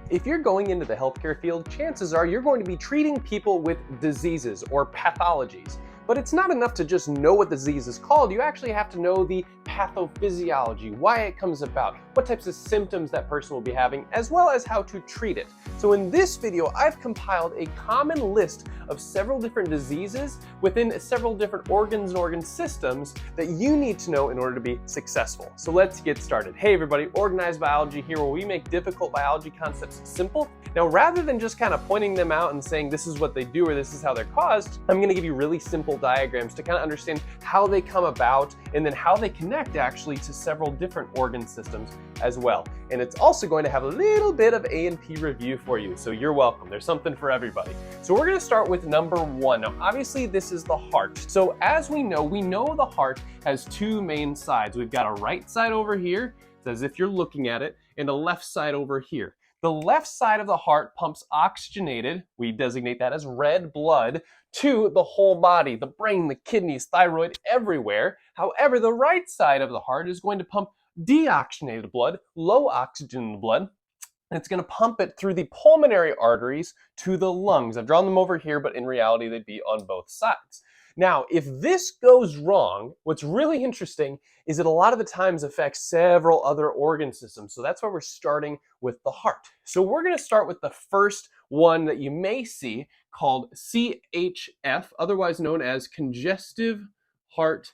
If you're going into the healthcare field, chances are you're going to be treating people with diseases or pathologies. But it's not enough to just know what the disease is called. You actually have to know the pathophysiology, why it comes about, what types of symptoms that person will be having, as well as how to treat it. So in this video, I've compiled a common list of several different diseases within several different organs and organ systems that you need to know in order to be successful. So let's get started. Hey everybody, Organized Biology here, where we make difficult biology concepts simple. Now, rather than just kind of pointing them out and saying this is what they do or this is how they're caused, I'm going to give you really simple diagrams to kind of understand how they come about and then how they connect actually to several different organ systems as well. And it's also going to have a little bit of A&P review for you, so you're welcome. There's something for everybody. So we're going to start with number one. Now, obviously this is the heart. So as we know the heart has two main sides. We've got a right side over here, it's as if you're looking at it, and a left side over here. The left side of the heart pumps oxygenated, we designate that as red blood, to the whole body, the brain, the kidneys, thyroid, everywhere. However, the right side of the heart is going to pump deoxygenated blood, low oxygen blood, and it's going to pump it through the pulmonary arteries to the lungs. I've drawn them over here, but in reality, they'd be on both sides. Now, if this goes wrong, what's really interesting is it a lot of the times affects several other organ systems. So that's why we're starting with the heart. So we're going to start with the first one that you may see called CHF, otherwise known as Congestive Heart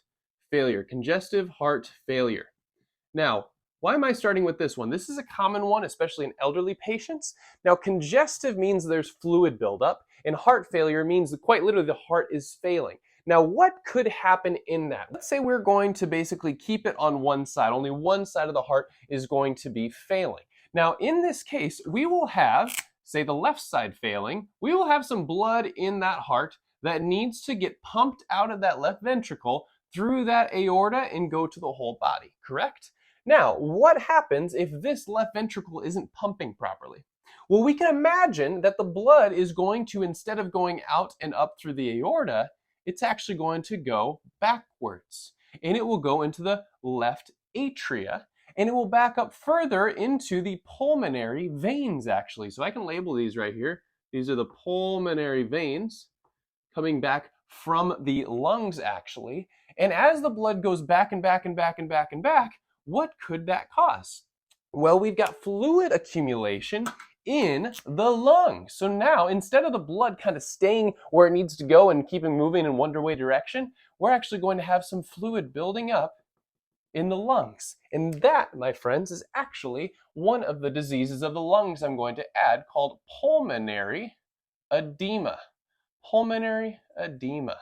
Failure. Congestive Heart Failure. Now, why am I starting with this one? This is a common one, especially in elderly patients. Now, congestive means there's fluid buildup, and heart failure means that quite literally the heart is failing. Now, what could happen in that? Let's say we're going to basically keep it on one side. Only one side of the heart is going to be failing. Now, in this case, we will have, say the left side failing, we will have some blood in that heart that needs to get pumped out of that left ventricle through that aorta and go to the whole body, correct? Now, what happens if this left ventricle isn't pumping properly? Well, we can imagine that the blood is going to, instead of going out and up through the aorta, it's actually going to go backwards. And it will go into the left atria, and it will back up further into the pulmonary veins, actually. So I can label these right here. These are the pulmonary veins coming back from the lungs, actually. And as the blood goes back and back and back and back and back, what could that cause? Well, we've got fluid accumulation in the lungs. So now, instead of the blood kind of staying where it needs to go and keeping moving in one way direction, we're actually going to have some fluid building up in the lungs. And that, my friends, is actually one of the diseases of the lungs I'm going to add, called pulmonary edema. Pulmonary edema.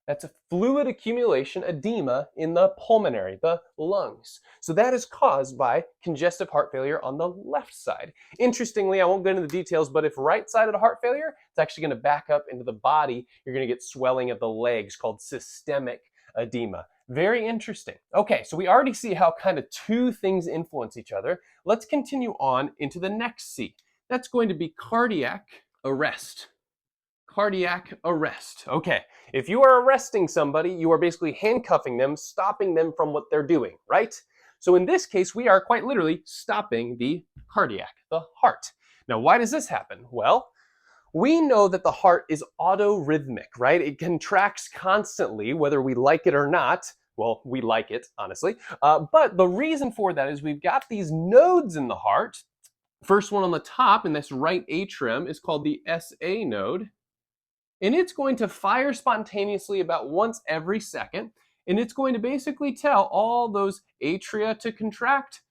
That's a fluid accumulation, edema, in the pulmonary, the lungs. So that is caused by congestive heart failure on the left side. Interestingly, I won't go into the details, but if right-sided heart failure, it's actually going to back up into the body. You're going to get swelling of the legs called systemic edema. Very interesting. Okay, so we already see how kind of two things influence each other. Let's continue on into the next C. That's going to be cardiac arrest. Cardiac arrest. Okay, if you are arresting somebody, you are basically handcuffing them, stopping them from what they're doing, right? So in this case, we are quite literally stopping the cardiac, the heart. Now, why does this happen? Well, we know that the heart is autorhythmic, right? It contracts constantly, whether we like it or not. Well, we like it, honestly. But the reason for that is we've got these nodes in the heart. First one on the top in this right atrium is called the SA node. And it's going to fire spontaneously about once every second. And it's going to basically tell all those atria to contract.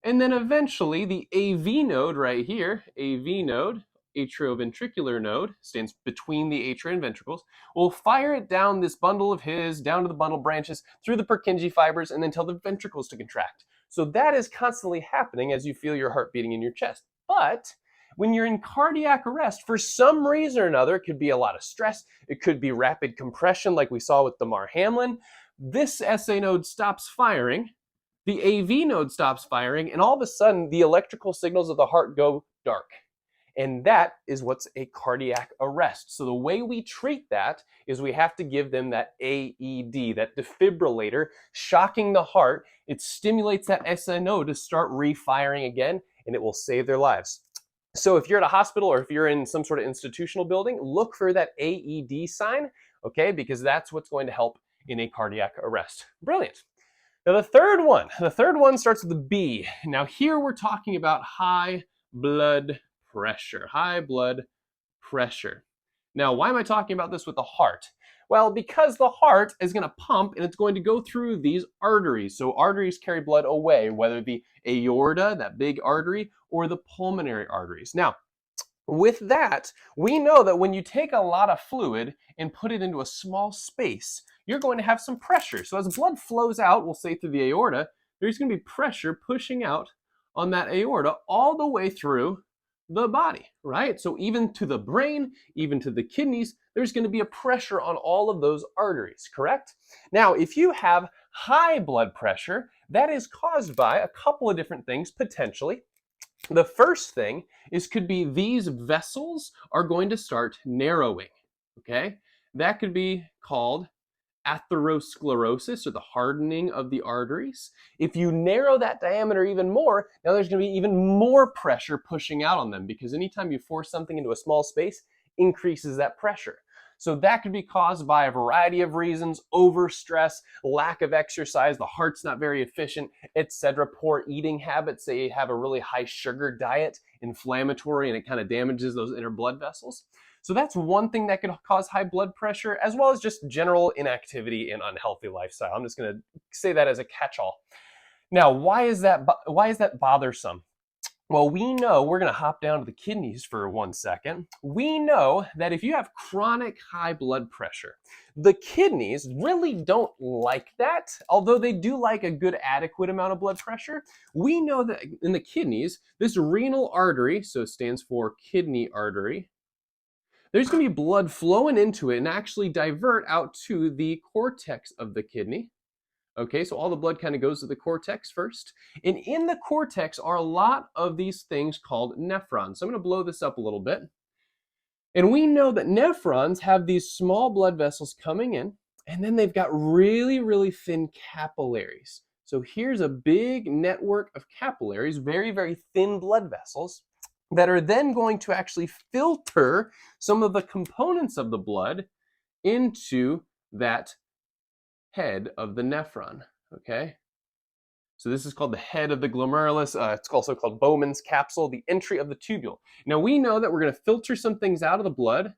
And then eventually the AV node right here, AV node, atrioventricular node, stands between the atria and ventricles, will fire it down this bundle of his, down to the bundle branches, through the Purkinje fibers, and then tell the ventricles to contract. So that is constantly happening as you feel your heart beating in your chest. But when you're in cardiac arrest, for some reason or another, it could be a lot of stress, it could be rapid compression like we saw with Damar Hamlin, this SA node stops firing, the AV node stops firing, and all of a sudden the electrical signals of the heart go dark. And that is what's a cardiac arrest. So the way we treat that is we have to give them that AED, that defibrillator, shocking the heart. It stimulates that SA node to start refiring again, and it will save their lives. So if you're at a hospital or if you're in some sort of institutional building, look for that AED sign, okay, because that's what's going to help in a cardiac arrest. Brilliant. Now the third one starts with a B. Now here we're talking about high blood pressure, high blood pressure. Now, why am I talking about this with the heart? Well, because the heart is going to pump and it's going to go through these arteries. So arteries carry blood away, whether it be aorta, that big artery, or the pulmonary arteries. Now, with that, we know that when you take a lot of fluid and put it into a small space, you're going to have some pressure. So as blood flows out, we'll say through the aorta, there's going to be pressure pushing out on that aorta all the way through the body, right? So even to the brain, even to the kidneys, there's going to be a pressure on all of those arteries, correct? Now, if you have high blood pressure, that is caused by a couple of different things potentially. The first thing could be these vessels are going to start narrowing, okay? That could be called atherosclerosis, or the hardening of the arteries. If you narrow that diameter even more, now there's going to be even more pressure pushing out on them, because anytime you force something into a small space, increases that pressure. So that could be caused by a variety of reasons: overstress, lack of exercise, the heart's not very efficient, etc. Poor eating habits, say you have a really high sugar diet, inflammatory, and it kind of damages those inner blood vessels. So that's one thing that could cause high blood pressure, as well as just general inactivity and unhealthy lifestyle. I'm just going to say that as a catch-all. Now, why is that bothersome? Well, we know, we're going to hop down to the kidneys for 1 second. We know that if you have chronic high blood pressure, the kidneys really don't like that, although they do like a good adequate amount of blood pressure. We know that in the kidneys, this renal artery, so it stands for kidney artery, there's going to be blood flowing into it and actually divert out to the cortex of the kidney. Okay, so all the blood kind of goes to the cortex first. And in the cortex are a lot of these things called nephrons. So I'm going to blow this up a little bit. And we know that nephrons have these small blood vessels coming in, and then they've got really, really thin capillaries. So here's a big network of capillaries, very, very thin blood vessels, that are then going to actually filter some of the components of the blood into that head of the nephron, okay? So this is called the head of the glomerulus. It's also called Bowman's capsule, the entry of the tubule. Now we know that we're going to filter some things out of the blood,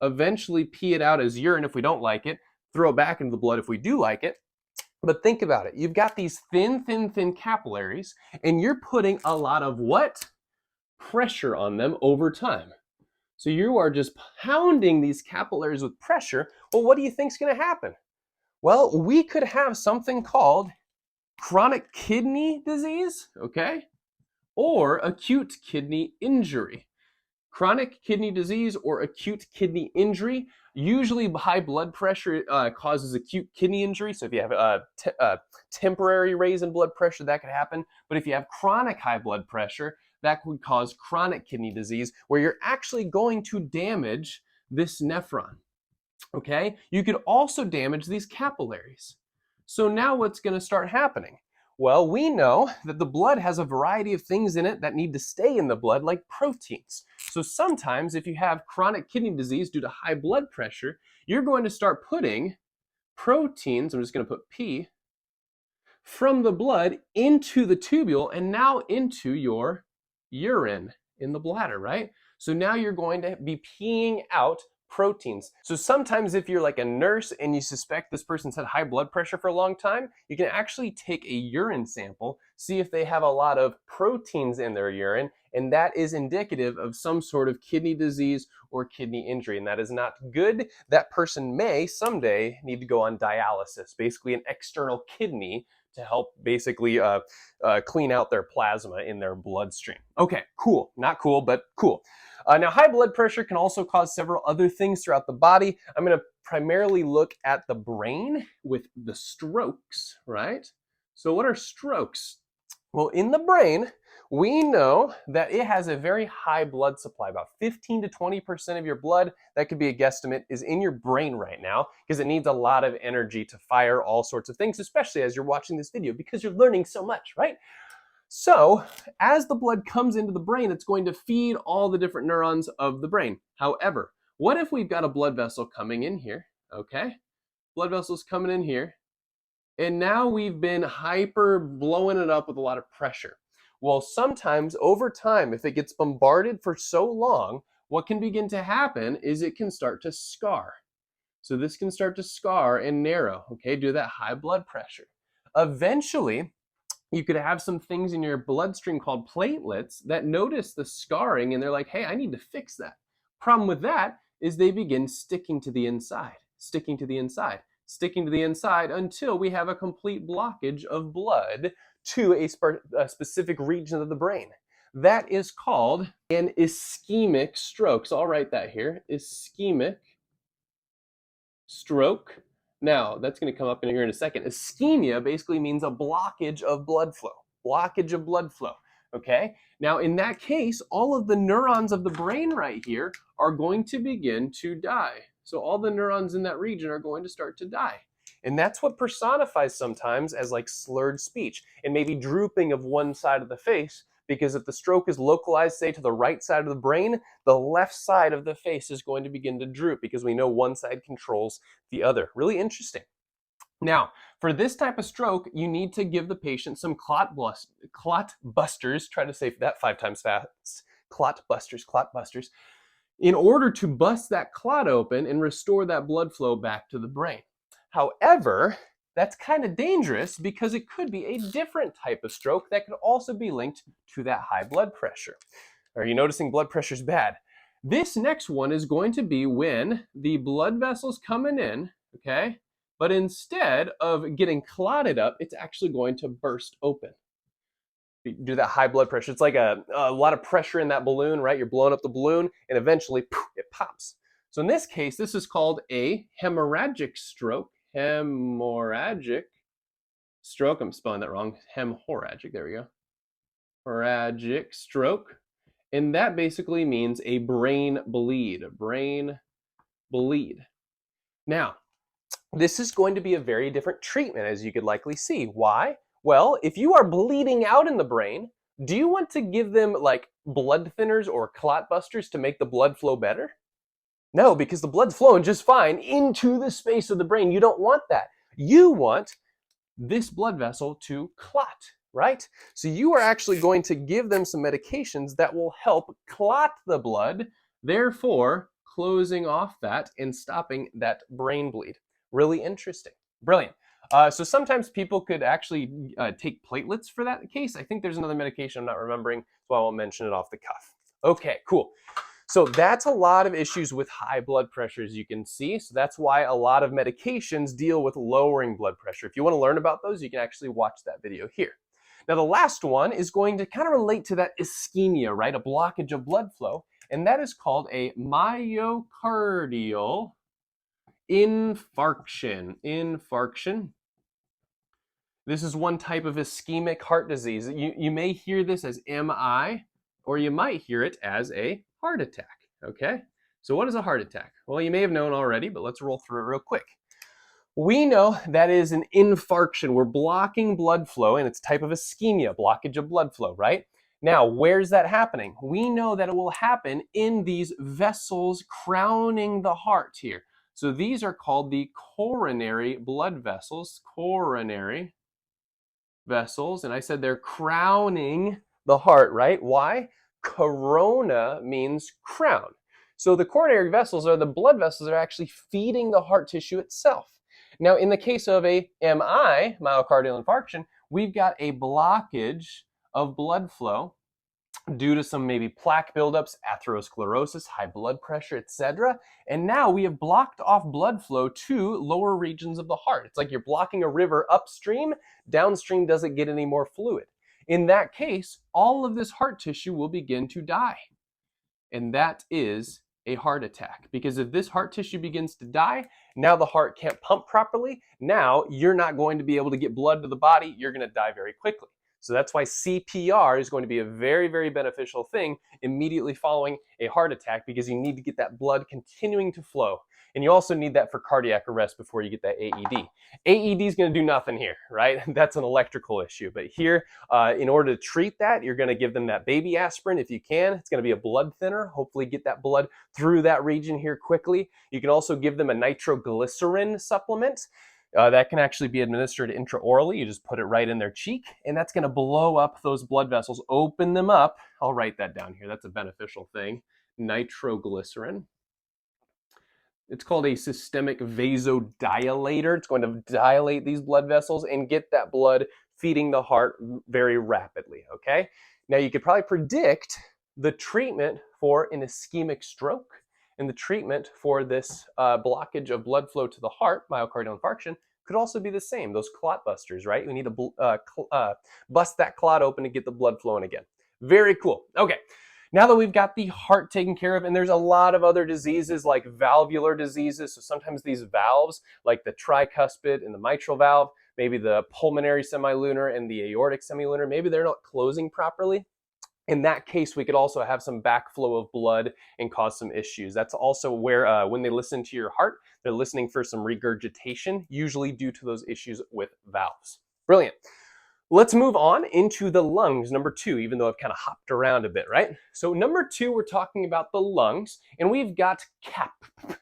eventually pee it out as urine if we don't like it, throw it back into the blood if we do like it. But think about it. You've got these thin capillaries, and you're putting a lot of what? Pressure on them over time. So you are just pounding these capillaries with pressure. Well, what do you think is going to happen? Well, we could have something called chronic kidney disease, okay? Or acute kidney injury. Chronic kidney disease or acute kidney injury, usually high blood pressure causes acute kidney injury. So if you have a temporary raise in blood pressure, that could happen. But if you have chronic high blood pressure, that would cause chronic kidney disease, where you're actually going to damage this nephron. Okay? You could also damage these capillaries. So now what's going to start happening? Well, we know that the blood has a variety of things in it that need to stay in the blood, like proteins. So sometimes if you have chronic kidney disease due to high blood pressure, you're going to start putting proteins, I'm just going to put P, from the blood into the tubule and now into your urine in the bladder, right? So now you're going to be peeing out proteins. So sometimes if you're like a nurse and you suspect this person's had high blood pressure for a long time, you can actually take a urine sample, see if they have a lot of proteins in their urine, and that is indicative of some sort of kidney disease or kidney injury, and that is not good. That person may someday need to go on dialysis, basically an external kidney to help basically clean out their plasma in their bloodstream. Okay, cool. Not cool, but cool. Now, high blood pressure can also cause several other things throughout the body. I'm going to primarily look at the brain with the strokes, right? So what are strokes? Well, in the brain, we know that it has a very high blood supply. About 15 to 20% of your blood, that could be a guesstimate, is in your brain right now, because it needs a lot of energy to fire all sorts of things, especially as you're watching this video, because you're learning so much, right? So as the blood comes into the brain, it's going to feed all the different neurons of the brain. However, what if we've got a blood vessel coming in here, okay? Blood vessel's coming in here, and now we've been hyper blowing it up with a lot of pressure. Well, sometimes over time, if it gets bombarded for so long, what can begin to happen is it can start to scar. So this can start to scar and narrow, okay, due to that high blood pressure. Eventually, you could have some things in your bloodstream called platelets that notice the scarring and they're like, hey, I need to fix that. Problem with that is they begin sticking to the inside, sticking to the inside, sticking to the inside until we have a complete blockage of blood to a specific region of the brain. That is called an ischemic stroke. So I'll write that here, ischemic stroke. Now, that's going to come up in here in a second. Ischemia basically means a blockage of blood flow. Blockage of blood flow. Okay? Now, in that case, all of the neurons of the brain right here are going to begin to die. So all the neurons in that region are going to start to die. And that's what personifies sometimes as like slurred speech and maybe drooping of one side of the face, because if the stroke is localized, say, to the right side of the brain, the left side of the face is going to begin to droop because we know one side controls the other. Really interesting. Now, for this type of stroke, you need to give the patient some clot busters. Try to say that 5 times fast. Clot busters, in order to bust that clot open and restore that blood flow back to the brain. However, that's kind of dangerous because it could be a different type of stroke that could also be linked to that high blood pressure. Are you noticing blood pressure is bad? This next one is going to be when the blood vessel's coming in, okay? But instead of getting clotted up, it's actually going to burst open. Do that high blood pressure. It's like a lot of pressure in that balloon, right? You're blowing up the balloon and eventually poof, it pops. So in this case, this is called a hemorrhagic stroke. Hemorrhagic stroke. I'm spelling that wrong. Hemorrhagic. There we go. Hemorrhagic stroke. And that basically means a brain bleed. Brain bleed. Now, this is going to be a very different treatment, as you could likely see. Why? Well, if you are bleeding out in the brain, do you want to give them like blood thinners or clot busters to make the blood flow better? No, because the blood's flowing just fine into the space of the brain. You don't want that. You want this blood vessel to clot, right? So you are actually going to give them some medications that will help clot the blood, therefore closing off that and stopping that brain bleed. Really interesting. Brilliant. So sometimes people could actually take platelets for that case. I think there's another medication I'm not remembering, so I won't mention it off the cuff. Okay, cool. So that's a lot of issues with high blood pressure, as you can see. So that's why a lot of medications deal with lowering blood pressure. If you want to learn about those, you can actually watch that video here. Now, the last one is going to kind of relate to that ischemia, right? A blockage of blood flow. And that is called a myocardial infarction. Infarction. This is one type of ischemic heart disease. You may hear this as MI, or you might hear it as a heart attack, okay? So what is a heart attack? Well, you may have known already, but let's roll through it real quick. We know that is an infarction. We're blocking blood flow, and it's a type of ischemia, blockage of blood flow, right? Now, where's that happening? We know that it will happen in these vessels crowning the heart here. So these are called the coronary blood vessels, coronary vessels, and I said they're crowning the heart, right? Why? Corona means crown. So the coronary vessels are the blood vessels that are actually feeding the heart tissue itself. Now, in the case of a MI, myocardial infarction, we've got a blockage of blood flow due to some maybe plaque buildups, atherosclerosis, high blood pressure, etc. And now we have blocked off blood flow to lower regions of the heart. It's like you're blocking a river upstream, downstream doesn't get any more fluid. In that case, all of this heart tissue will begin to die. And that is a heart attack. Because if this heart tissue begins to die, now the heart can't pump properly. Now you're not going to be able to get blood to the body. You're going to die very quickly. So that's why CPR is going to be a very, very beneficial thing immediately following a heart attack, because you need to get that blood continuing to flow. And you also need that for cardiac arrest before you get that AED. AED is going to do nothing here, right? That's an electrical issue. But here, in order to treat that, you're going to give them that baby aspirin if you can. It's going to be a blood thinner, hopefully get that blood through that region here quickly. You can also give them a nitroglycerin supplement. That can actually be administered intraorally. You just put it right in their cheek, and that's going to blow up those blood vessels, open them up. I'll write that down here. That's a beneficial thing. Nitroglycerin. It's called a systemic vasodilator. It's going to dilate these blood vessels and get that blood feeding the heart very rapidly, okay? Now, you could probably predict the treatment for an ischemic stroke, and the treatment for this blockage of blood flow to the heart, myocardial infarction, could also be the same. Those clot busters, right? We need to bust that clot open to get the blood flowing again. Very cool. Okay, now that we've got the heart taken care of, and there's a lot of other diseases like valvular diseases. So sometimes these valves, like the tricuspid and the mitral valve, maybe the pulmonary semilunar and the aortic semilunar, maybe they're not closing properly. In that case, we could also have some backflow of blood and cause some issues. That's also where when they listen to your heart, they're listening for some regurgitation, usually due to those issues with valves. Brilliant. Let's move on into the lungs, number 2, even though I've kind of hopped around a bit, right? So number 2, we're talking about the lungs, and we've got CAP,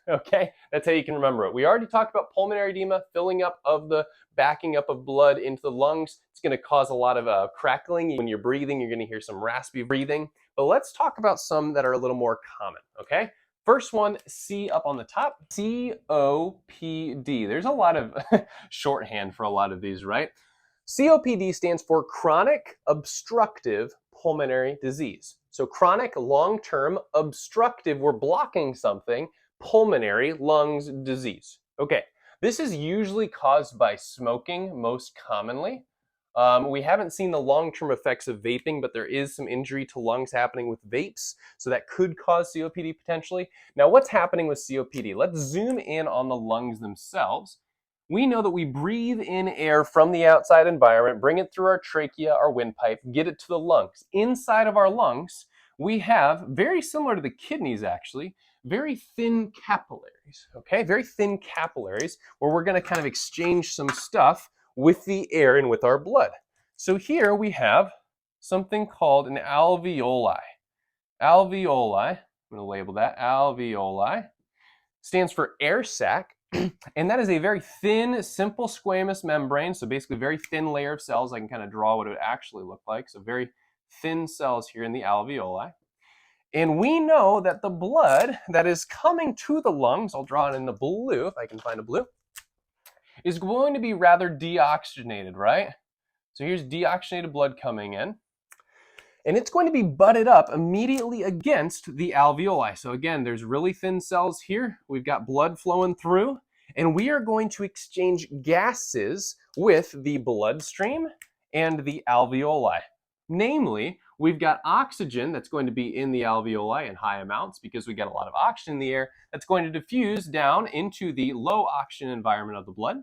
okay? That's how you can remember it. We already talked about pulmonary edema, filling up of the backing up of blood into the lungs. It's going to cause a lot of crackling. When you're breathing, you're going to hear some raspy breathing. But let's talk about some that are a little more common, okay? First one, C up on the top, COPD. There's a lot of shorthand for a lot of these, right? COPD stands for chronic obstructive pulmonary disease. So chronic, long-term, obstructive, we're blocking something, pulmonary, lungs disease. Okay, this is usually caused by smoking most commonly. We haven't seen the long-term effects of vaping, but there is some injury to lungs happening with vapes, so that could cause COPD potentially. Now, what's happening with COPD? Let's zoom in on the lungs themselves. We know that we breathe in air from the outside environment, bring it through our trachea, our windpipe, get it to the lungs. Inside of our lungs, we have, very similar to the kidneys actually, very thin capillaries, okay? Very thin capillaries where we're gonna kind of exchange some stuff with the air and with our blood. So here we have something called an alveoli. Alveoli, I'm gonna label that, alveoli, stands for air sac. And that is a very thin, simple squamous membrane. So basically a very thin layer of cells. I can kind of draw what it would actually look like. So very thin cells here in the alveoli. And we know that the blood that is coming to the lungs, I'll draw it in the blue, if I can find a blue, is going to be rather deoxygenated, right? So here's deoxygenated blood coming in. And it's going to be butted up immediately against the alveoli. So again, there's really thin cells here. We've got blood flowing through, and we are going to exchange gases with the bloodstream and the alveoli. Namely, we've got oxygen that's going to be in the alveoli in high amounts because we got a lot of oxygen in the air that's going to diffuse down into the low oxygen environment of the blood.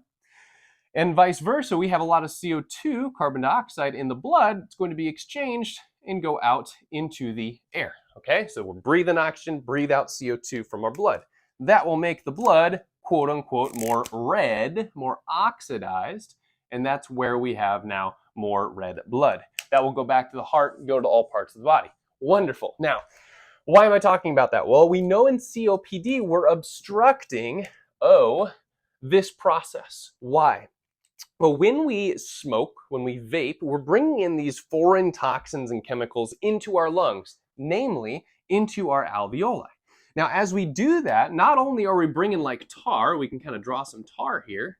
And vice versa, we have a lot of CO2, carbon dioxide, in the blood. It's going to be exchanged and go out into the air, okay? So we're breathing oxygen, breathe out CO2 from our blood. That will make the blood, quote unquote, more red, more oxidized, and that's where we have now more red blood. That will go back to the heart and go to all parts of the body. Wonderful. Now, why am I talking about that? Well, we know in COPD we're obstructing, this process. Why? Well, when we smoke, when we vape, we're bringing in these foreign toxins and chemicals into our lungs, namely into our alveoli. Now, as we do that, not only are we bringing like tar, we can kind of draw some tar here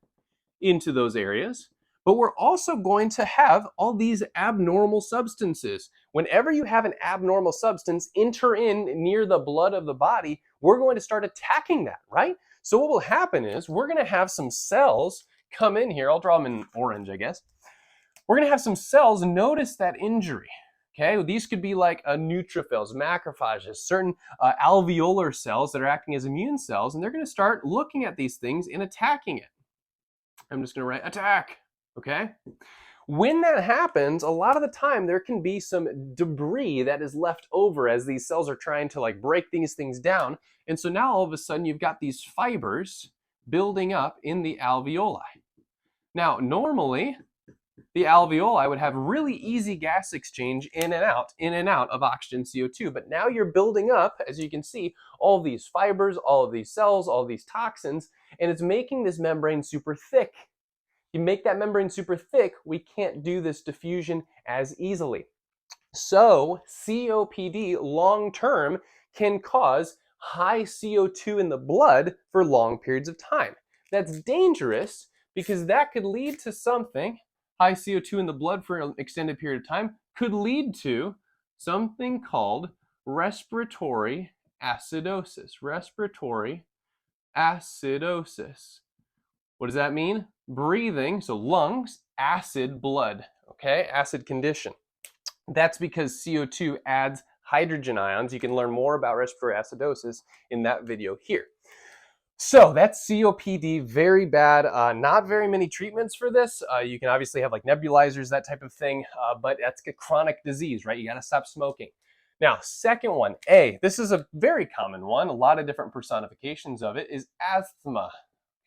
into those areas, but we're also going to have all these abnormal substances. Whenever you have an abnormal substance enter in near the blood of the body, we're going to start attacking that, right? So what will happen is we're going to have some cells come in here. I'll draw them in orange, I guess. We're going to have some cells notice that injury. Okay, these could be like neutrophils, macrophages, certain alveolar cells that are acting as immune cells, and they're going to start looking at these things and attacking it. I'm just going to write attack. Okay. When that happens, a lot of the time there can be some debris that is left over as these cells are trying to like break these things down. And so now all of a sudden you've got these fibers building up in the alveoli. Now, normally the alveoli would have really easy gas exchange in and out of oxygen CO2. But now you're building up, as you can see, all of these fibers, all of these cells, all of these toxins, and it's making this membrane super thick. You make that membrane super thick, we can't do this diffusion as easily. So COPD long term can cause high CO2 in the blood for long periods of time. That's dangerous because that could lead to something, high CO2 in the blood for an extended period of time, could lead to something called respiratory acidosis. Respiratory acidosis. What does that mean? Breathing, so lungs, acid blood, okay? Acid condition. That's because CO2 adds hydrogen ions. You can learn more about respiratory acidosis in that video here. So that's COPD, very bad. Not very many treatments for this. You can obviously have like nebulizers, that type of thing, but that's a chronic disease, right? You gotta stop smoking. Now, second one, A, this is a very common one, a lot of different personifications of it, is asthma.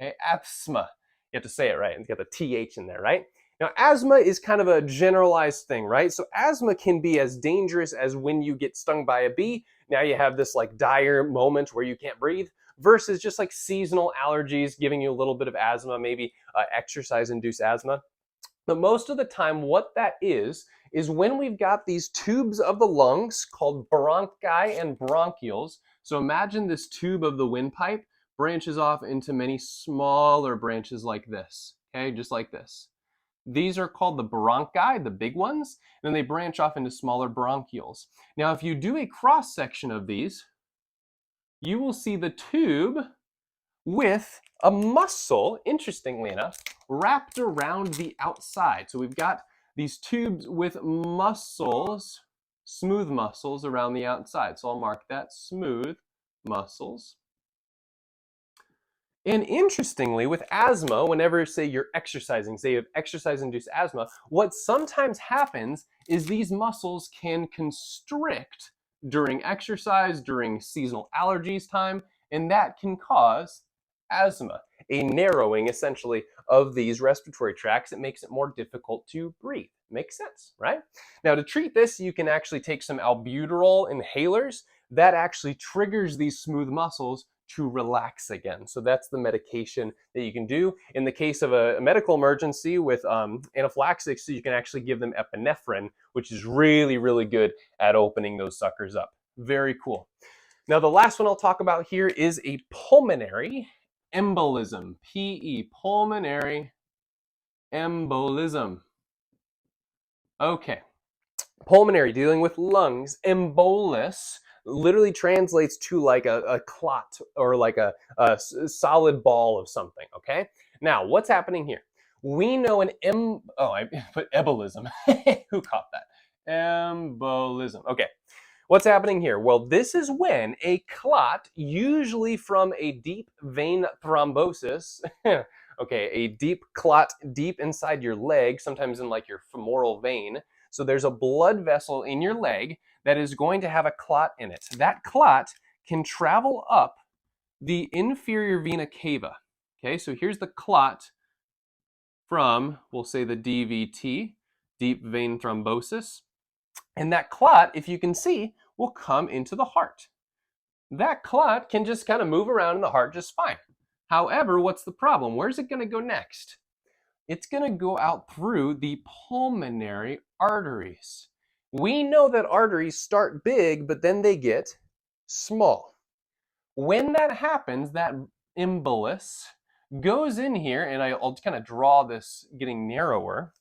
Okay, asthma. You have to say it right, and you got the TH in there, right? Now, asthma is kind of a generalized thing, right? So asthma can be as dangerous as when you get stung by a bee. Now you have this like dire moment where you can't breathe, versus just like seasonal allergies giving you a little bit of asthma, maybe exercise-induced asthma. But most of the time, what that is when we've got these tubes of the lungs called bronchi and bronchioles. So imagine this tube of the windpipe branches off into many smaller branches like this, okay, just like this. These are called the bronchi, the big ones, and then they branch off into smaller bronchioles. Now, if you do a cross section of these, you will see the tube with a muscle, interestingly enough, wrapped around the outside. So we've got these tubes with muscles, smooth muscles around the outside. So I'll mark that, smooth muscles. And interestingly, with asthma, whenever, say, you're exercising, say you have exercise-induced asthma, what sometimes happens is these muscles can constrict during exercise, during seasonal allergies time, and that can cause asthma, a narrowing, essentially, of these respiratory tracts. It makes it more difficult to breathe. Makes sense, right? Now, to treat this, you can actually take some albuterol inhalers. That actually triggers these smooth muscles to relax again. So that's the medication that you can do. In the case of a medical emergency with anaphylaxis, you can actually give them epinephrine, which is really, really good at opening those suckers up. Very cool. Now, the last one I'll talk about here is a pulmonary embolism. PE, pulmonary embolism. Okay. Pulmonary, dealing with lungs. Embolus literally translates to like a clot or like a solid ball of something, okay? Now, what's happening here? We know I put embolism. Who caught that? Embolism. Okay. What's happening here? Well, this is when a clot, usually from a deep vein thrombosis, okay, a deep clot deep inside your leg, sometimes in like your femoral vein. So there's a blood vessel in your leg that is going to have a clot in it. That clot can travel up the inferior vena cava. Okay, so here's the clot from, we'll say, the DVT, deep vein thrombosis. And that clot, if you can see, will come into the heart. That clot can just kind of move around in the heart just fine. However, what's the problem? Where's it going to go next? It's going to go out through the pulmonary arteries. We know that arteries start big, but then they get small. When that happens, that embolus goes in here, and I'll kind of draw this getting narrower.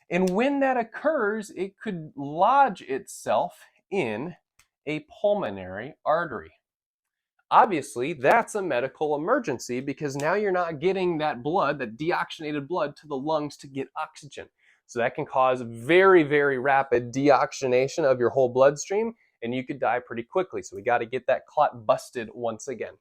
And when that occurs, it could lodge itself in a pulmonary artery. Obviously, that's a medical emergency because now you're not getting that blood, that deoxygenated blood, to the lungs to get oxygen. So that can cause very, very rapid deoxygenation of your whole bloodstream, and you could die pretty quickly. So we got to get that clot busted once again.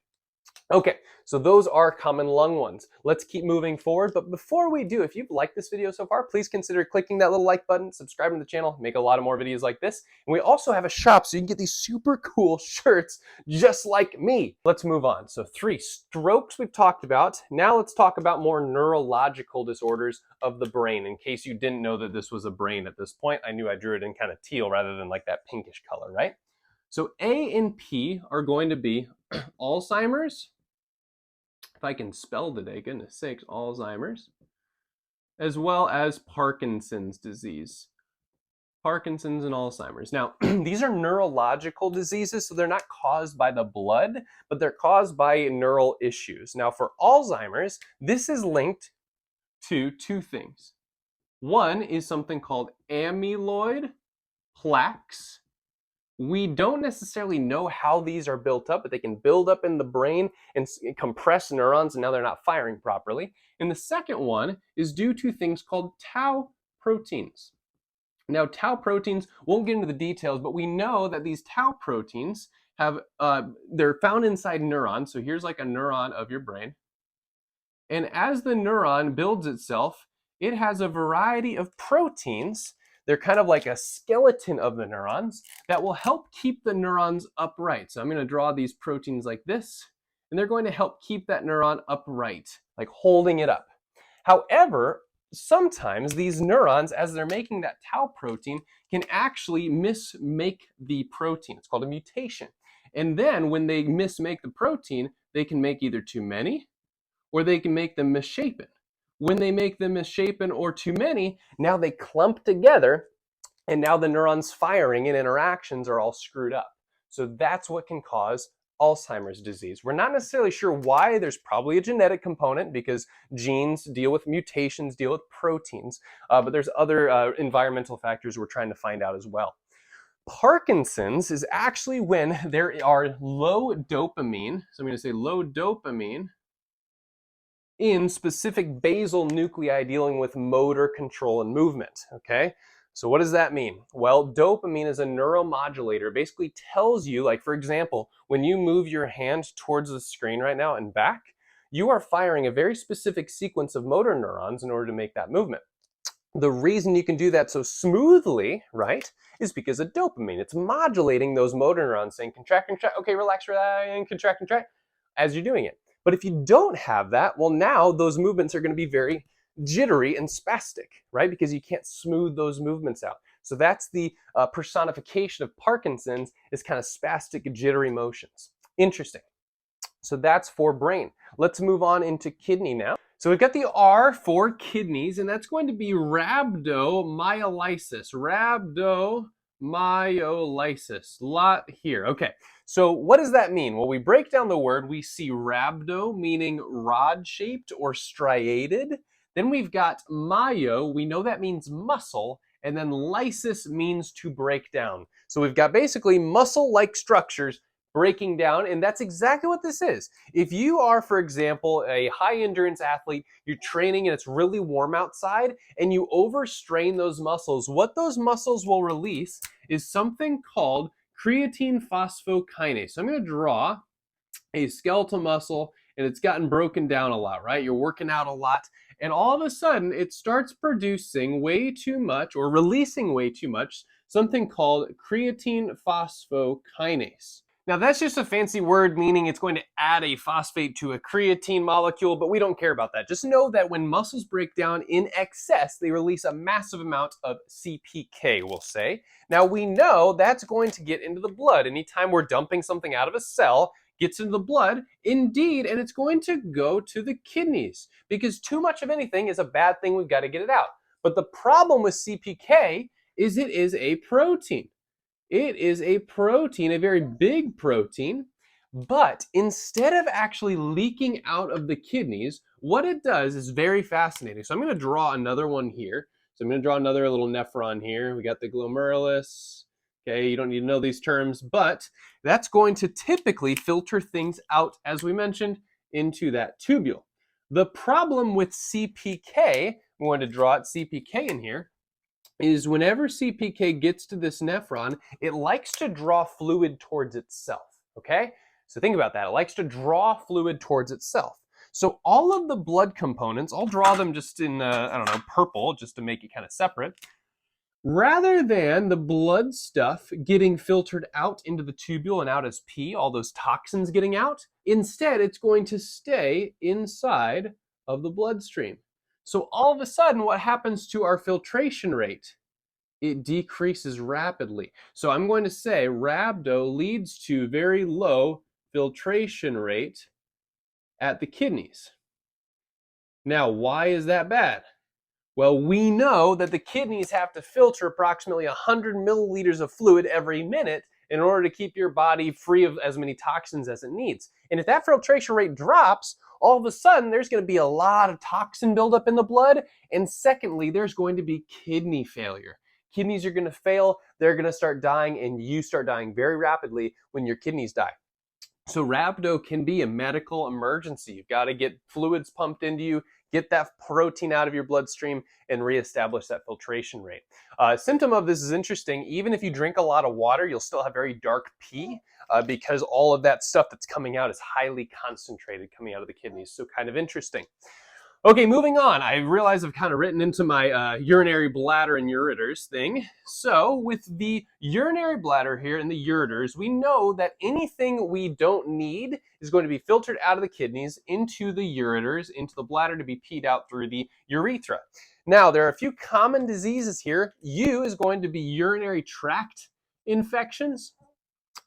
Okay, so those are common lung ones. Let's keep moving forward, but before we do, if you've liked this video so far, please consider clicking that little like button, subscribing to the channel, make a lot of more videos like this. And we also have a shop so you can get these super cool shirts just like me. Let's move on. So 3 strokes we've talked about. Now let's talk about more neurological disorders of the brain. In case you didn't know that this was a brain at this point, I knew I drew it in kind of teal rather than like that pinkish color, right? So A and P are going to be Alzheimer's, if I can spell today, goodness sakes, Alzheimer's, as well as Parkinson's disease. Parkinson's and Alzheimer's. Now, these are neurological diseases, so they're not caused by the blood, but they're caused by neural issues. Now, for Alzheimer's, this is linked to 2 things. One is something called amyloid plaques. We don't necessarily know how these are built up, but they can build up in the brain and compress neurons, and now they're not firing properly. And the second one is due to things called tau proteins. Now, tau proteins, won't get into the details, but we know that these tau proteins have, they're found inside neurons. So here's like a neuron of your brain. And as the neuron builds itself, it has a variety of proteins. They're kind of like a skeleton of the neurons that will help keep the neurons upright. So I'm going to draw these proteins like this, and they're going to help keep that neuron upright, like holding it up. However, sometimes these neurons, as they're making that tau protein, can actually mismake the protein. It's called a mutation. And then when they mismake the protein, they can make either too many or they can make them misshapen. When they make them misshapen or too many, now they clump together, and now the neurons firing and interactions are all screwed up. So that's what can cause Alzheimer's disease. We're not necessarily sure why. There's probably a genetic component because genes deal with mutations, deal with proteins, but there's other environmental factors we're trying to find out as well. Parkinson's is actually when there are low dopamine, so I'm going to say low dopamine, in specific basal nuclei dealing with motor control and movement, okay? So what does that mean? Well, dopamine is a neuromodulator. It basically tells you, like for example, when you move your hand towards the screen right now and back, you are firing a very specific sequence of motor neurons in order to make that movement. The reason you can do that so smoothly, right, is because of dopamine. It's modulating those motor neurons, saying contract, contract, okay, relax, and contract, as you're doing it. But if you don't have that, well, now those movements are going to be very jittery and spastic, right? Because you can't smooth those movements out. So that's the personification of Parkinson's, is kind of spastic, jittery motions. Interesting. So that's for brain. Let's move on into kidney now. So we've got the R for kidneys, and that's going to be rhabdomyolysis. Rhabdomyolysis. Lot here. Okay. So what does that mean? Well, we break down the word. We see rhabdo, meaning rod-shaped or striated. Then we've got myo. We know that means muscle. And then lysis means to break down. So we've got basically muscle-like structures breaking down, and that's exactly what this is. If you are, for example, a high-endurance athlete, you're training and it's really warm outside, and you overstrain those muscles, what those muscles will release is something called creatine phosphokinase. So I'm going to draw a skeletal muscle, and it's gotten broken down a lot, right? You're working out a lot, and all of a sudden it starts producing way too much or releasing way too much, something called creatine phosphokinase. Now that's just a fancy word meaning it's going to add a phosphate to a creatine molecule, but we don't care about that. Just know that when muscles break down in excess, they release a massive amount of CPK, we'll say. Now we know that's going to get into the blood. Anytime we're dumping something out of a cell, gets into the blood, indeed, and it's going to go to the kidneys because too much of anything is a bad thing. We've got to get it out. But the problem with CPK is it is a protein. It is a protein, a very big protein, but instead of actually leaking out of the kidneys, what it does is very fascinating. So I'm going to draw another one here. So I'm going to draw another little nephron here. We got the glomerulus. Okay, you don't need to know these terms, but that's going to typically filter things out, as we mentioned, into that tubule. The problem with CPK, we want to draw it CPK in here, is whenever CPK gets to this nephron, it likes to draw fluid towards itself, okay? So think about that. It likes to draw fluid towards itself. So all of the blood components, I'll draw them just in, I don't know, purple, just to make it kind of separate. Rather than the blood stuff getting filtered out into the tubule and out as pee, all those toxins getting out, instead it's going to stay inside of the bloodstream. So all of a sudden, what happens to our filtration rate? It decreases rapidly. So I'm going to say rhabdo leads to very low filtration rate at the kidneys. Now, why is that bad? Well, we know that the kidneys have to filter approximately 100 milliliters of fluid every minute in order to keep your body free of as many toxins as it needs. And if that filtration rate drops, all of a sudden there's going to be a lot of toxin buildup in the blood. And secondly, there's going to be kidney failure. Kidneys are going to fail, they're going to start dying, and you start dying very rapidly when your kidneys die. So rhabdo can be a medical emergency. You've got to get fluids pumped into you, get that protein out of your bloodstream, and reestablish that filtration rate. Symptom of this is interesting. Even if you drink a lot of water, you'll still have very dark pee because all of that stuff that's coming out is highly concentrated coming out of the kidneys. So kind of interesting. Okay, moving on. I realize I've kind of written into my urinary bladder and ureters thing. So with the urinary bladder here and the ureters, we know that anything we don't need is going to be filtered out of the kidneys into the ureters, into the bladder to be peed out through the urethra. Now, there are a few common diseases here. U is going to be urinary tract infections.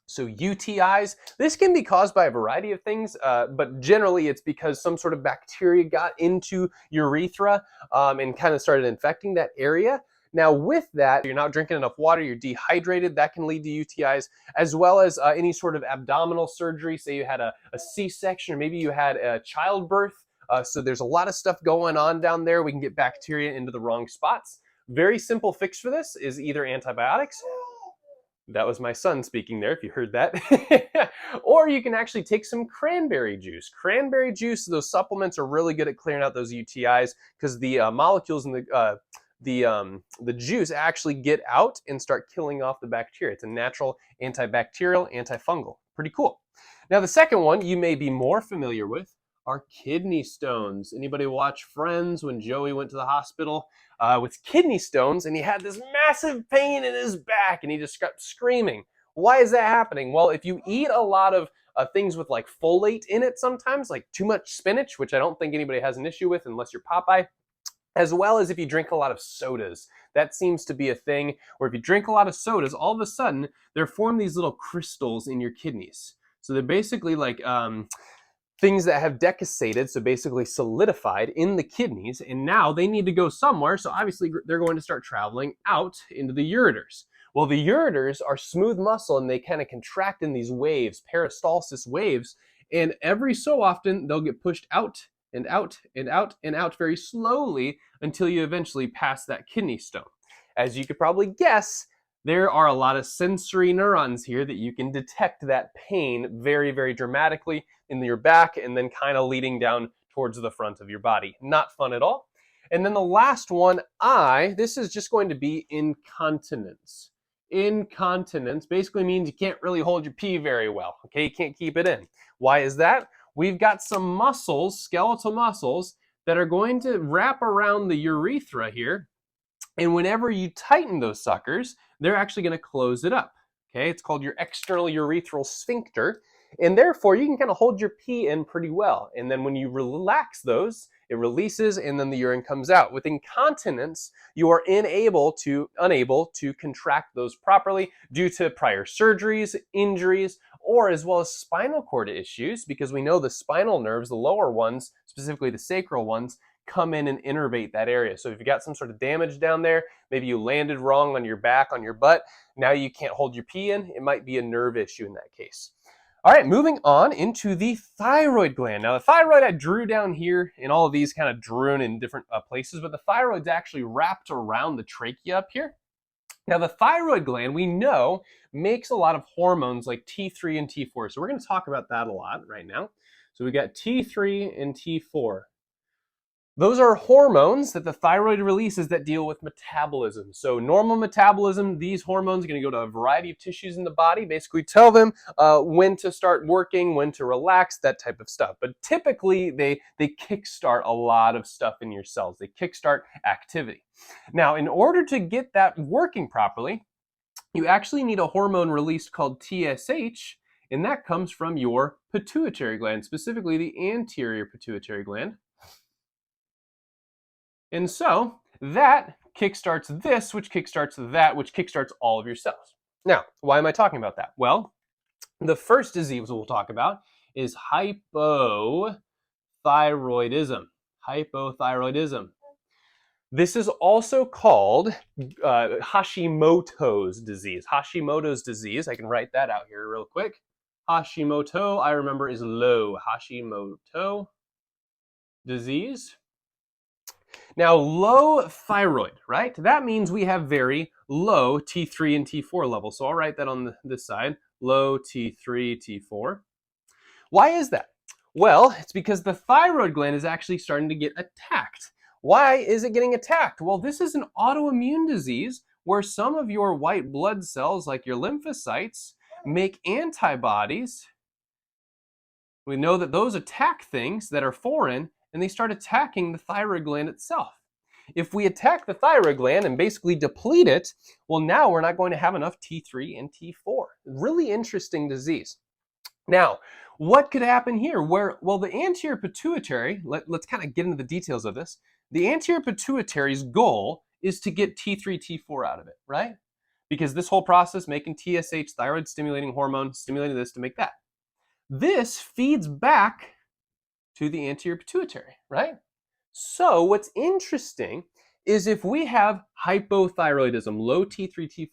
So UTIs, this can be caused by a variety of things, but generally it's because some sort of bacteria got into urethra and kind of started infecting that area. Now with that, you're not drinking enough water, you're dehydrated, that can lead to UTIs, as well as any sort of abdominal surgery. Say you had a C-section, or maybe you had a childbirth. So there's a lot of stuff going on down there. We can get bacteria into the wrong spots. Very simple fix for this is either antibiotics. That was my son speaking there, if you heard that. Or you can actually take some cranberry juice. Cranberry juice, those supplements are really good at clearing out those UTIs because the molecules in the juice actually get out and start killing off the bacteria. It's a natural antibacterial, antifungal. Pretty cool. Now the second one you may be more familiar with are kidney stones. Anybody watch Friends when Joey went to the hospital with kidney stones and he had this massive pain in his back and he just kept screaming? Why is that happening? Well, if you eat a lot of things with like folate in it sometimes, like too much spinach, which I don't think anybody has an issue with unless you're Popeye, as well as if you drink a lot of sodas. That seems to be a thing where if you drink a lot of sodas, all of a sudden there form these little crystals in your kidneys. So they're basically like things that have decussated, so basically solidified in the kidneys, and now they need to go somewhere, so obviously they're going to start traveling out into the ureters. Well, the ureters are smooth muscle and they kind of contract in these waves, peristalsis waves, and every so often they'll get pushed out and out and out and out very slowly until you eventually pass that kidney stone. As you could probably guess, there are a lot of sensory neurons here that you can detect that pain very, very dramatically in your back and then kind of leading down towards the front of your body. Not fun at all. And then the last one, this is just going to be incontinence. Incontinence basically means you can't really hold your pee very well, okay? You can't keep it in. Why is that? We've got some muscles, skeletal muscles, that are going to wrap around the urethra here. And whenever you tighten those suckers, they're actually going to close it up. Okay, it's called your external urethral sphincter. And therefore, you can kind of hold your pee in pretty well. And then when you relax those, it releases and then the urine comes out. With incontinence, you are unable to contract those properly due to prior surgeries, injuries, or as well as spinal cord issues, because we know the spinal nerves, the lower ones, specifically the sacral ones, come in and innervate that area. So if you got some sort of damage down there, maybe you landed wrong on your back, on your butt, now you can't hold your pee in, it might be a nerve issue in that case. All right, moving on into the thyroid gland. Now the thyroid I drew down here, and all of these kind of drew in different places, but the thyroid's actually wrapped around the trachea up here. Now the thyroid gland, we know, makes a lot of hormones like T3 and T4. So we're going to talk about that a lot right now. So we got T3 and T4. Those are hormones that the thyroid releases that deal with metabolism. So normal metabolism, these hormones are going to go to a variety of tissues in the body, basically tell them when to start working, when to relax, that type of stuff. But typically, they kickstart a lot of stuff in your cells. They kickstart activity. Now, in order to get that working properly, you actually need a hormone released called TSH, and that comes from your pituitary gland, specifically the anterior pituitary gland. And so that kickstarts this, which kickstarts that, which kickstarts all of your cells. Now, why am I talking about that? Well, the first disease we'll talk about is hypothyroidism. Hypothyroidism. This is also called Hashimoto's disease. Hashimoto's disease, I can write that out here real quick. Hashimoto, I remember, is low. Hashimoto disease. Now, low thyroid, right? That means we have very low T3 and T4 levels. So I'll write that on this side, low T3, T4. Why is that? Well, it's because the thyroid gland is actually starting to get attacked. Why is it getting attacked? Well, this is an autoimmune disease where some of your white blood cells, like your lymphocytes, make antibodies. We know that those attack things that are foreign, and they start attacking the thyroid gland itself. If we attack the thyroid gland and basically deplete it, well, now we're not going to have enough T3 and T4. Really interesting disease. Now, what could happen here? Well, the anterior pituitary, let's kind of get into the details of this. The anterior pituitary's goal is to get T3, T4 out of it, right? Because this whole process, making TSH, thyroid stimulating hormone, stimulating this to make that. This feeds back to the anterior pituitary, right? So what's interesting is if we have hypothyroidism, low T3, T4,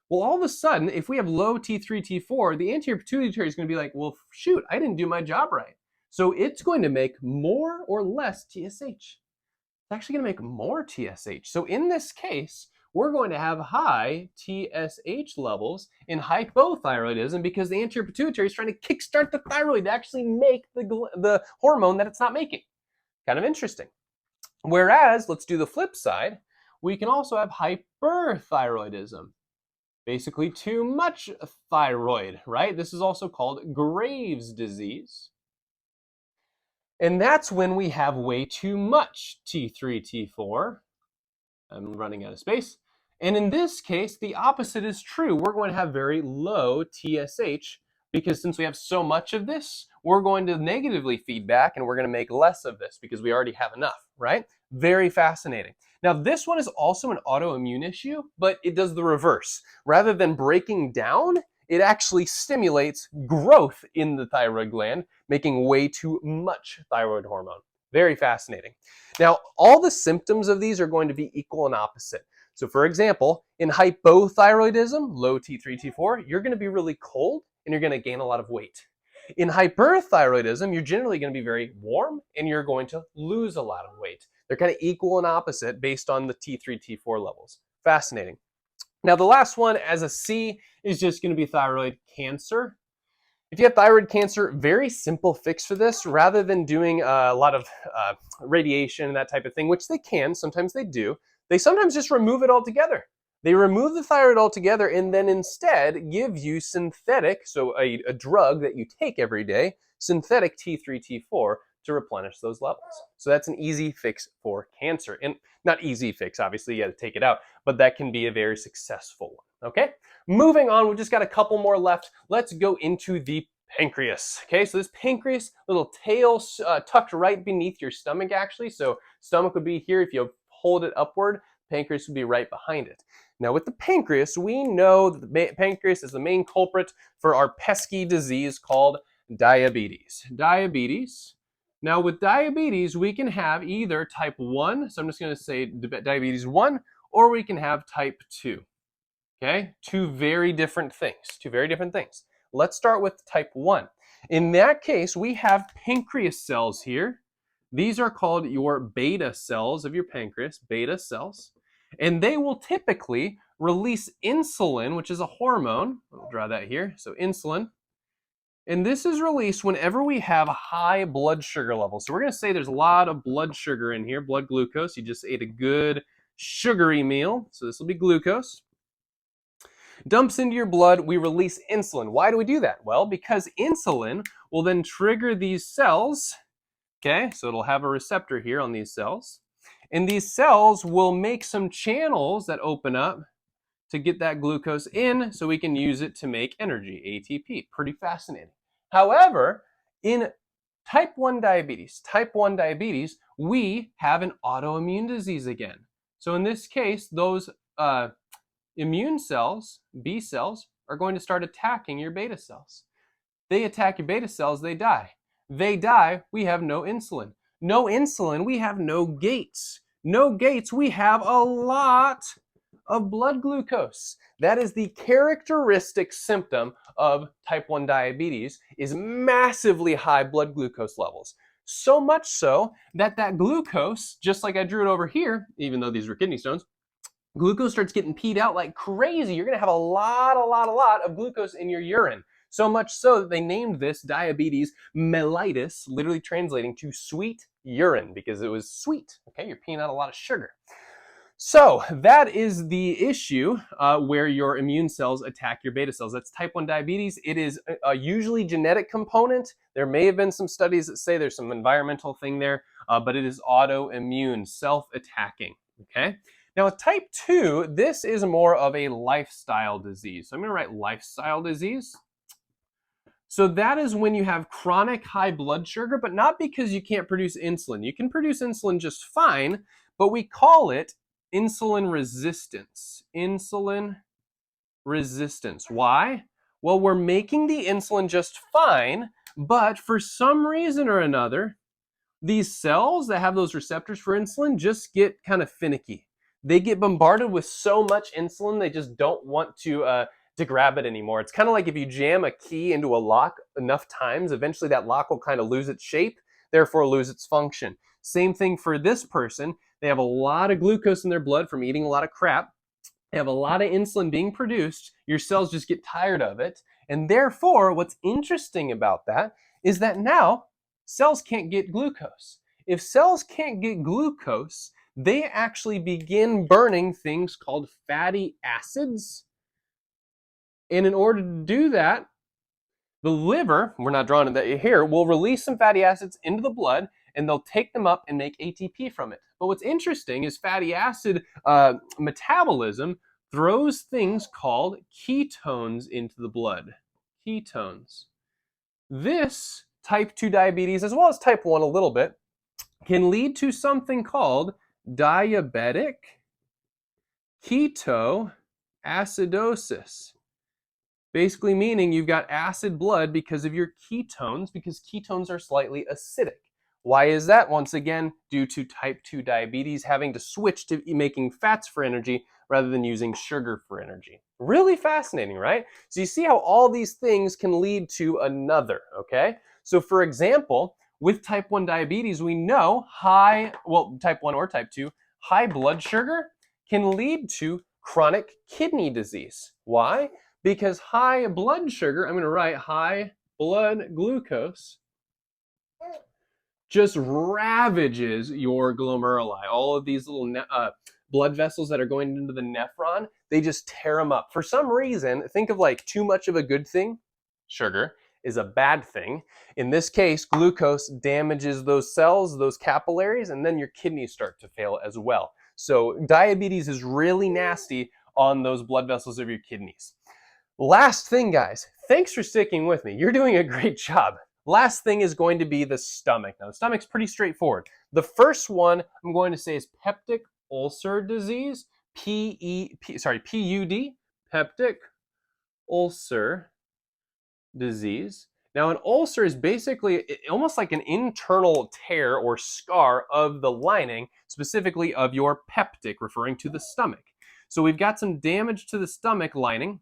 well, all of a sudden, if we have low T3, T4, the anterior pituitary is going to be like, well, shoot, I didn't do my job right. So it's going to make more or less TSH. It's actually going to make more TSH. So in this case, we're going to have high TSH levels in hypothyroidism because the anterior pituitary is trying to kickstart the thyroid to actually make the hormone that it's not making. Kind of interesting. Whereas, let's do the flip side, we can also have hyperthyroidism. Basically, too much thyroid, right? This is also called Graves' disease. And that's when we have way too much T3, T4. I'm running out of space. And in this case, the opposite is true. We're going to have very low TSH because since we have so much of this, we're going to negatively feed back and we're going to make less of this because we already have enough, right? Very fascinating. Now, this one is also an autoimmune issue, but it does the reverse. Rather than breaking down, it actually stimulates growth in the thyroid gland, making way too much thyroid hormone. Very fascinating. Now, all the symptoms of these are going to be equal and opposite. So for example, in hypothyroidism, low T3, T4, you're going to be really cold and you're going to gain a lot of weight. In hyperthyroidism, you're generally going to be very warm and you're going to lose a lot of weight. They're kind of equal and opposite based on the T3, T4 levels. Fascinating. Now, the last one as a C is just going to be thyroid cancer. If you have thyroid cancer, very simple fix for this. Rather than doing a lot of radiation and that type of thing, which they can, sometimes they do, they sometimes just remove it altogether. They remove the thyroid altogether and then instead give you synthetic, so a drug that you take every day, synthetic T3, T4 to replenish those levels. So that's an easy fix for cancer. And not easy fix, obviously, you got to take it out, but that can be a very successful one, okay? Moving on, we've just got a couple more left. Let's go into the pancreas, okay? So this pancreas, little tail tucked right beneath your stomach, actually. So stomach would be here. If you hold it upward, pancreas would be right behind it. Now with the pancreas, we know that the pancreas is the main culprit for our pesky disease called diabetes. Diabetes. Now with diabetes, we can have either type 1, so I'm just going to say diabetes 1, or we can have type 2. Okay, two very different things. Let's start with type 1. In that case, we have pancreas cells here. These are called your beta cells of your pancreas, beta cells. And they will typically release insulin, which is a hormone. I'll draw that here. So insulin. And this is released whenever we have high blood sugar levels. So we're going to say there's a lot of blood sugar in here, blood glucose. You just ate a good sugary meal. So this will be glucose. Dumps into your blood, we release insulin. Why do we do that? Well, because insulin will then trigger these cells. Okay, so it'll have a receptor here on these cells. And these cells will make some channels that open up to get that glucose in so we can use it to make energy, ATP. Pretty fascinating. However, in type 1 diabetes, we have an autoimmune disease again. So in this case, those immune cells, B cells, are going to start attacking your beta cells. They attack your beta cells, they die. They die, we have no insulin. No insulin, we have no gates. No gates, we have a lot of blood glucose. That is the characteristic symptom of type 1 diabetes, is massively high blood glucose levels. So much so that that glucose, just like I drew it over here, even though these were kidney stones, glucose starts getting peed out like crazy. You're gonna have a lot of glucose in your urine. So much so that they named this diabetes mellitus, literally translating to sweet urine, because it was sweet. Okay, you're peeing out a lot of sugar. So that is the issue where your immune cells attack your beta cells. That's type 1 diabetes. It is a usually genetic component. There may have been some studies that say there's some environmental thing there, but it is autoimmune, self-attacking, okay? Now with type 2, this is more of a lifestyle disease. So I'm gonna write lifestyle disease. So that is when you have chronic high blood sugar, but not because you can't produce insulin. You can produce insulin just fine, but we call it insulin resistance. Insulin resistance. Why? Well, we're making the insulin just fine, but for some reason or another, these cells that have those receptors for insulin just get kind of finicky. They get bombarded with so much insulin, they just don't want to grab it anymore. It's kind of like if you jam a key into a lock enough times, eventually that lock will kind of lose its shape, therefore lose its function. Same thing for this person. They have a lot of glucose in their blood from eating a lot of crap. They have a lot of insulin being produced. Your cells just get tired of it. And therefore, what's interesting about that is that now cells can't get glucose. If cells can't get glucose, they actually begin burning things called fatty acids. And in order to do that, the liver, we're not drawing it here, will release some fatty acids into the blood, and they'll take them up and make ATP from it. But what's interesting is fatty acid metabolism throws things called ketones into the blood. Ketones. This type 2 diabetes, as well as type 1 a little bit, can lead to something called diabetic ketoacidosis. Basically meaning you've got acid blood because of your ketones, because ketones are slightly acidic. Why is that? Once again, due to type 2 diabetes having to switch to making fats for energy rather than using sugar for energy. Really fascinating, right? So you see how all these things can lead to another, okay? So for example, with type 1 diabetes, we know type 1 or type 2, high blood sugar can lead to chronic kidney disease. Why? Because high blood sugar, I'm going to write high blood glucose, just ravages your glomeruli. All of these little blood vessels that are going into the nephron, they just tear them up. For some reason, think of like too much of a good thing, sugar, is a bad thing. In this case, glucose damages those cells, those capillaries, and then your kidneys start to fail as well. So diabetes is really nasty on those blood vessels of your kidneys. Last thing, guys, thanks for sticking with me. You're doing a great job. Last thing is going to be the stomach. Now, the stomach's pretty straightforward. The first one I'm going to say is peptic ulcer disease, PUD, peptic ulcer disease. Now, an ulcer is basically almost like an internal tear or scar of the lining, specifically of your peptic, referring to the stomach. So we've got some damage to the stomach lining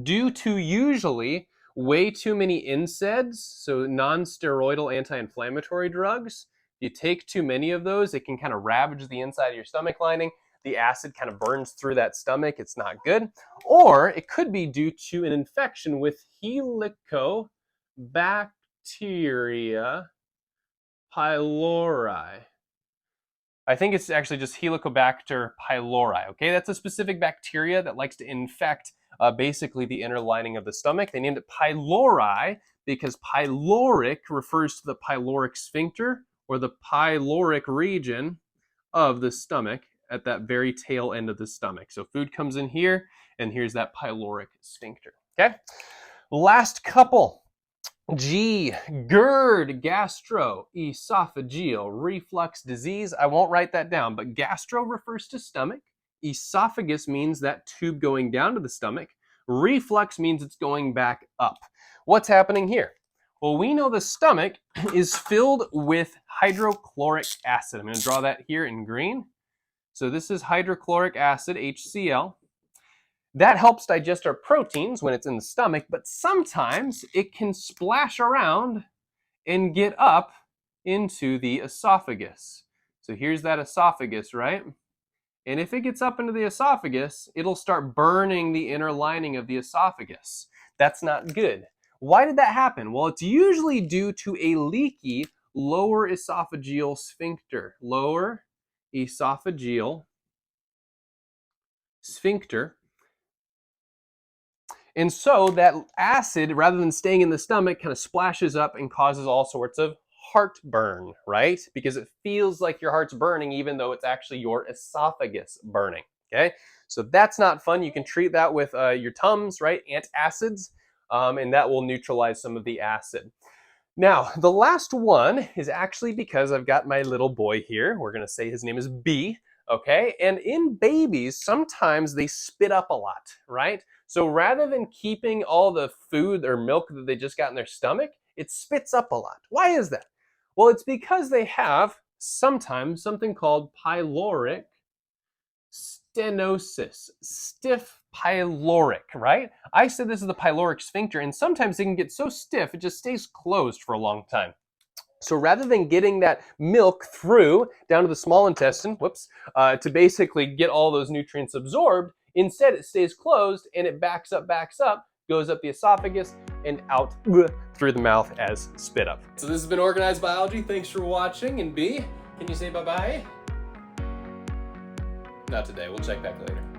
due to usually way too many NSAIDs, so non-steroidal anti-inflammatory drugs. If you take too many of those, it can kind of ravage the inside of your stomach lining. The acid kind of burns through that stomach. It's not good. Or it could be due to an infection with Helicobacter bacteria pylori. I think it's actually just Helicobacter pylori, okay? That's a specific bacteria that likes to infect basically the inner lining of the stomach. They named it pylori because pyloric refers to the pyloric sphincter or the pyloric region of the stomach at that very tail end of the stomach. So food comes in here, and here's that pyloric sphincter, okay? Last couple. G, GERD, gastroesophageal reflux disease. I won't write that down, but gastro refers to stomach. Esophagus means that tube going down to the stomach. Reflux means it's going back up. What's happening here? Well, we know the stomach is filled with hydrochloric acid. I'm going to draw that here in green. So this is hydrochloric acid, HCl. That helps digest our proteins when it's in the stomach, but sometimes it can splash around and get up into the esophagus. So here's that esophagus, right? And if it gets up into the esophagus, it'll start burning the inner lining of the esophagus. That's not good. Why did that happen? Well, it's usually due to a leaky lower esophageal sphincter. Lower esophageal sphincter. And so that acid, rather than staying in the stomach, kind of splashes up and causes all sorts of heartburn, right? Because it feels like your heart's burning even though it's actually your esophagus burning, okay? So that's not fun. You can treat that with your Tums, right? Antacids, and that will neutralize some of the acid. Now, the last one is actually because I've got my little boy here. We're gonna say his name is B, okay? And in babies, sometimes they spit up a lot, right? So rather than keeping all the food or milk that they just got in their stomach, it spits up a lot. Why is that? Well, it's because they have sometimes something called pyloric stenosis, stiff pyloric, right? I said this is the pyloric sphincter, and sometimes it can get so stiff it just stays closed for a long time. So rather than getting that milk through down to the small intestine, to basically get all those nutrients absorbed, instead it stays closed and it backs up, goes up the esophagus and out through the mouth as spit up. So this has been Organized Biology. Thanks for watching. And B, can you say bye-bye? Not today. We'll check back later.